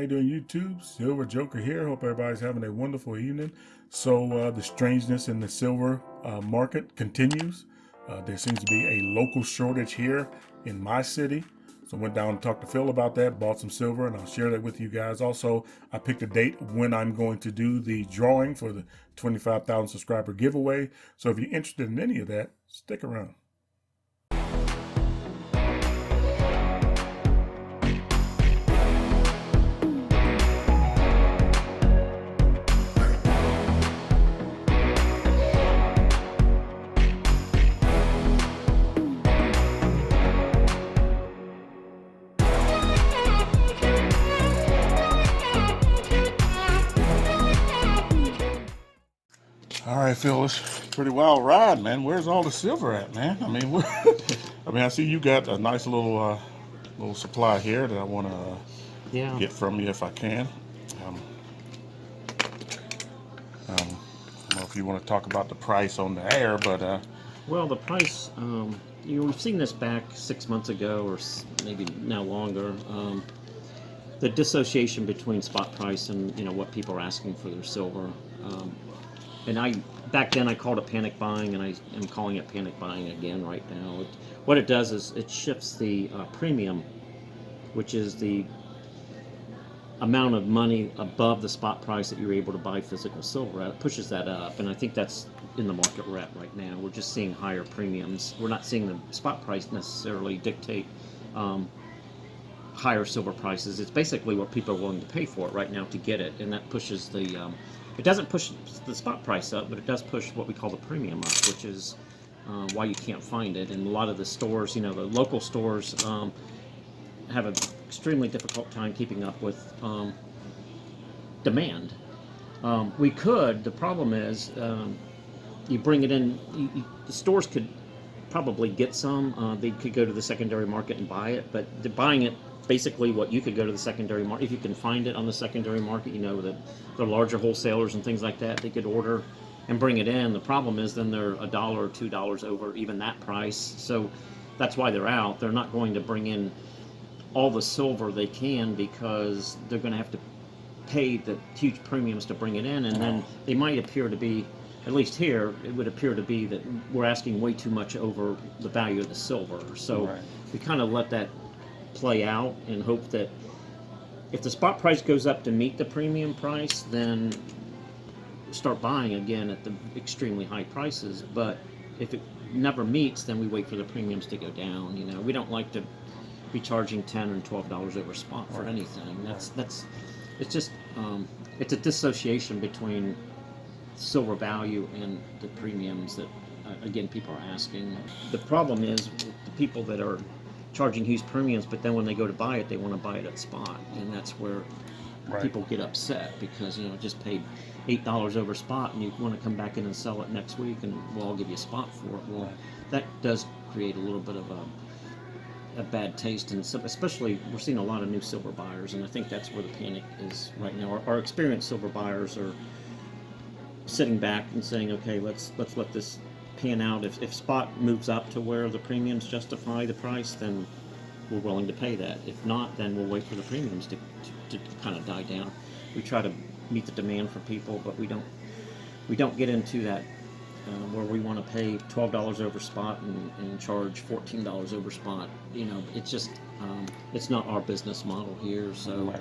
you doing, YouTube? Silver Joker here. Hope everybody's having a wonderful evening. So the strangeness in the silver market continues. There seems to be a local shortage here in my city. So I went down and talked to Phil about that, bought some silver, and I'll share that with you guys. Also, I picked a date when I'm going to do the drawing for the 25,000 subscriber giveaway. So if you're interested in any of that, stick around. All right, Phil, it's a pretty wild ride, man. Where's all the silver at, man? I mean, I see you got a nice little supply here that I want to get from you if I can. I don't know if you want to talk about the price on the air, but well, the price, we've seen this back 6 months ago, or maybe now longer. The dissociation between spot price and what people are asking for their silver. And back then I called it panic buying, and I am calling it panic buying again right now. What it does is it shifts the premium, which is the amount of money above the spot price that you're able to buy physical silver at. It pushes that up, and I think that's in the market we're at right now. We're just seeing higher premiums. We're not seeing the spot price necessarily dictate higher silver prices. It's basically what people are willing to pay for it right now to get it, and that pushes the it doesn't push the spot price up, but it does push what we call the premium up, which is why you can't find it. And a lot of the stores, the local stores, have an extremely difficult time keeping up with demand. The problem is, you bring it in, the stores could probably get some. They could go to the secondary market and buy it, but they're buying it basically what you could go to the secondary market, if you can find it on the secondary market, the larger wholesalers and things like that, they could order and bring it in. The problem is then they're $1 or $2 over even that price. So that's why they're out. They're not going to bring in all the silver they can, because they're going to have to pay the huge premiums to bring it in, and then they might appear to be, at least here, it would appear to be that we're asking way too much over the value of the silver. So we kind of let that play out and hope that if the spot price goes up to meet the premium price, then start buying again at the extremely high prices. But if it never meets, then we wait for the premiums to go down. We don't like to be charging $10 and $12 over spot for anything. It's just it's a dissociation between silver value and the premiums that again people are asking. The problem is the people that are charging huge premiums, but then when they go to buy it, they want to buy it at spot, and that's where people get upset, because just paid $8 over spot, and you want to come back in and sell it next week, and I'll give you a spot for it. Well, that does create a little bit of a bad taste, and especially we're seeing a lot of new silver buyers, and I think that's where the panic is right now. Our experienced silver buyers are sitting back and saying, okay, let's let this pan out. If spot moves up to where the premiums justify the price, then we're willing to pay that. If not, then we'll wait for the premiums to kind of die down. We try to meet the demand for people, but we don't get into that where we want to pay $12 over spot and charge $14 over spot. It's just it's not our business model here. So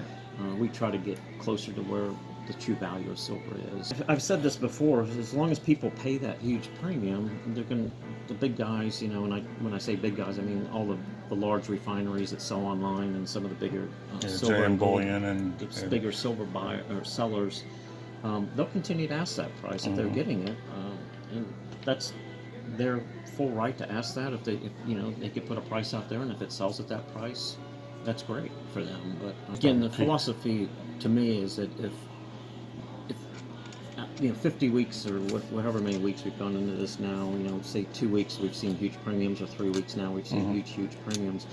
we try to get closer to where the true value of silver is. I've said this before, as long as people pay that huge premium, the big guys, and when I say big guys, I mean all the large refineries that sell online, and some of the bigger silver and bullion and bigger silver sellers, they'll continue to ask that price if they're getting it, and that's their full right to ask that. If they could put a price out there, and if it sells at that price, that's great for them. But again, the philosophy to me is that if 50 weeks or whatever many weeks we've gone into this now, say 2 weeks we've seen huge premiums, or 3 weeks now we've seen huge premiums.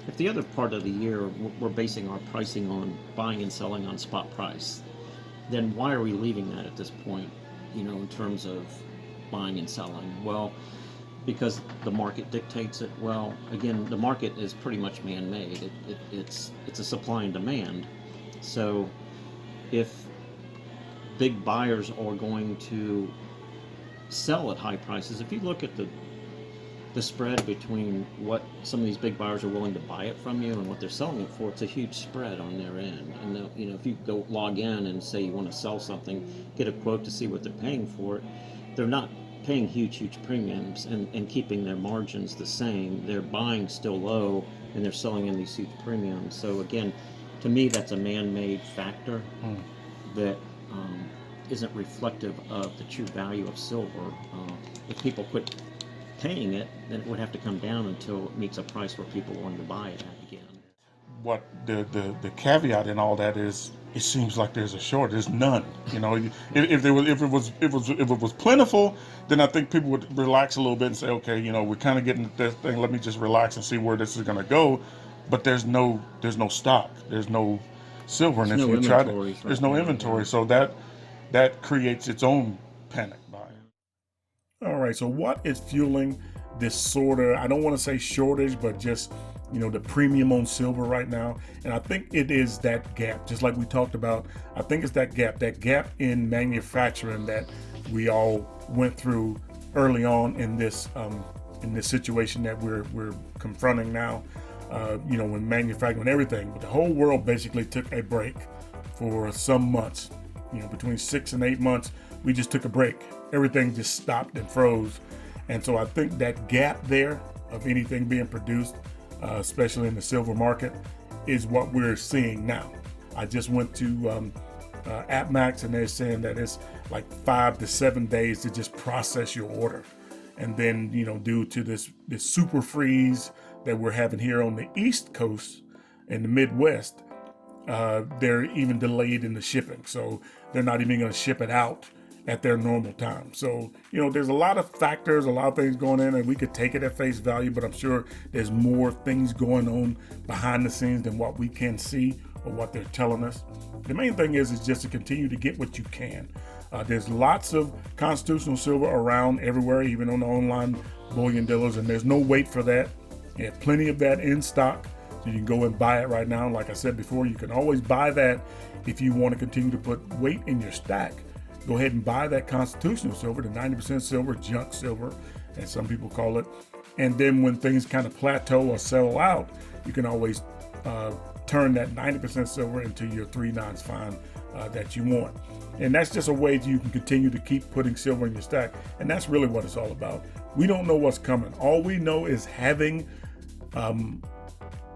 If the other part of the year we're basing our pricing on buying and selling on spot price, then why are we leaving that at this point, in terms of buying and selling? Well, because the market dictates it. Well, again, the market is pretty much man-made. It's a supply and demand. So if big buyers are going to sell at high prices, if you look at the spread between what some of these big buyers are willing to buy it from you and what they're selling it for, it's a huge spread on their end. And you know, if you go log in and say you want to sell something, get a quote to see what they're paying for it, they're not paying huge premiums and keeping their margins the same. They're buying still low and they're selling in these huge premiums. So again, to me, that's a man-made factor that isn't reflective of the true value of silver. If people quit paying it, then it would have to come down until it meets a price where people are willing to buy it at again. What the caveat in all that is, it seems like there's a shortage. There's none. You know, if it was plentiful, then I think people would relax a little bit and say, okay, you know, we're kind of getting this thing. Let me just relax and see where this is going to go. But there's no stock. There's no silver, and There's if no you try to, inventories there's right no now, inventory. yeah. So that creates its own panic buying. All right. So what is fueling this sort of, I don't want to say shortage, but just, you know, the premium on silver right now? And I think it is that gap, just like we talked about. I think it's that gap in manufacturing that we all went through early on in this situation that we're confronting now. You know, when manufacturing everything, but the whole world basically took a break for some months. You know, between 6 and 8 months, we just took a break. Everything just stopped and froze. And so I think that gap there of anything being produced, especially in the silver market, is what we're seeing now. I just went to AppMax, and they're saying that it's like 5 to 7 days to just process your order. And then, you know, due to this super freeze that we're having here on the East Coast and the Midwest, they're even delayed in the shipping. So they're not even going to ship it out at their normal time. So, you know, there's a lot of factors, a lot of things going in, and we could take it at face value, but I'm sure there's more things going on behind the scenes than what we can see or what they're telling us. The main thing is just to continue to get what you can. There's lots of constitutional silver around everywhere, even on the online bullion dealers, and there's no wait for that. You have plenty of that in stock, so you can go and buy it right now. Like I said before, you can always buy that if you want to continue to put weight in your stack. Go ahead and buy that constitutional silver, the 90% silver, junk silver, as some people call it. And then when things kind of plateau or settle out, you can always turn that 90% silver into your 3/9 fine that you want. And that's just a way you can continue to keep putting silver in your stack. And that's really what it's all about. We don't know what's coming. All we know is having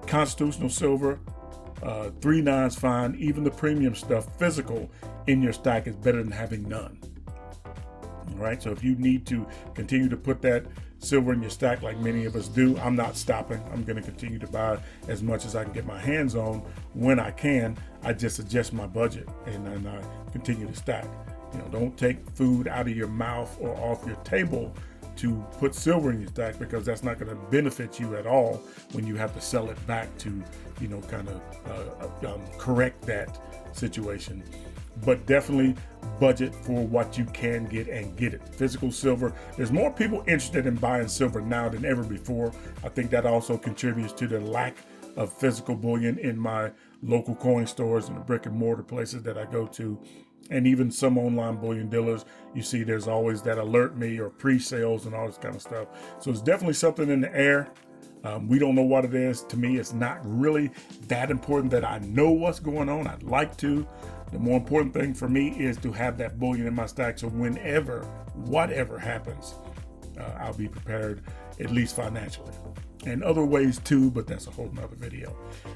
constitutional silver, 3/9 fine, even the premium stuff, physical in your stack is better than having none. All right. So if you need to continue to put that silver in your stack like many of us do, I'm not stopping. I'm going to continue to buy as much as I can get my hands on when I can. I just adjust my budget and then I continue to stack. You know, don't take food out of your mouth or off your table to put silver in your stack, because that's not going to benefit you at all when you have to sell it back to, you know, kind of correct that situation. But definitely budget for what you can get and get it. Physical silver, there's more people interested in buying silver now than ever before. I think that also contributes to the lack of physical bullion in my local coin stores and the brick and mortar places that I go to. And even some online bullion dealers, you see there's always that alert me or pre-sales and all this kind of stuff. So it's definitely something in the air. We don't know what it is. To me, it's not really that important that I know what's going on. I'd like to. The more important thing for me is to have that bullion in my stack, so whenever, whatever happens, I'll be prepared, at least financially. And other ways too, but that's a whole nother video.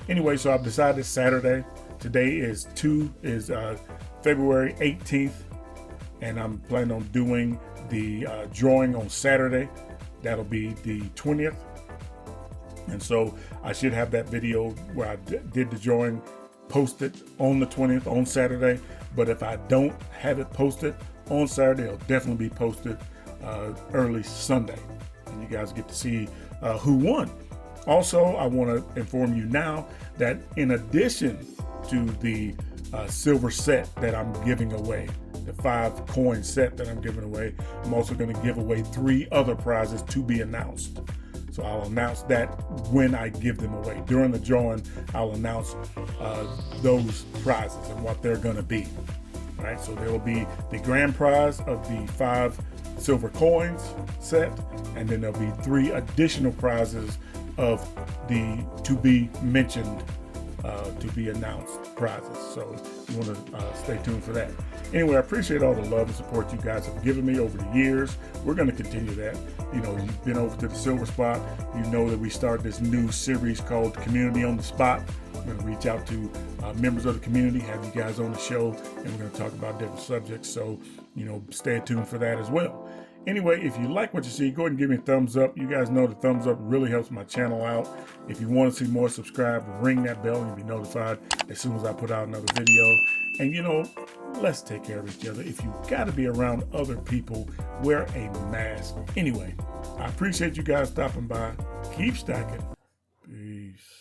Anyway, so I've decided Saturday. Today is February 18th, and I'm planning on doing the drawing on Saturday. That'll be the 20th. And so I should have that video where I did the drawing posted on the 20th on Saturday. But if I don't have it posted on Saturday, it'll definitely be posted early Sunday. And you guys get to see who won. Also, I want to inform you now that in addition to the silver set that I'm giving away, the 5 coin set that I'm giving away, I'm also going to give away 3 other prizes to be announced. So I'll announce that when I give them away. During the drawing, I'll announce those prizes and what they're going to be. All right, so there will be the grand prize of the 5 silver coins set, and then there'll be 3 additional prizes of the to be mentioned, to be announced prizes. So you want to stay tuned for that. Anyway, I appreciate all the love and support you guys have given me over the years. We're going to continue that. You know, you've been over to the Silver Spot. You know that we started this new series called Community on the Spot. We're going to reach out to members of the community, have you guys on the show, and we're going to talk about different subjects. So, you know, stay tuned for that as well. Anyway, if you like what you see, go ahead and give me a thumbs up. You guys know the thumbs up really helps my channel out. If you want to see more, subscribe, ring that bell, and you'll be notified as soon as I put out another video. And you know, let's take care of each other. If you got to be around other people, wear a mask. Anyway, I appreciate you guys stopping by. Keep stacking. Peace.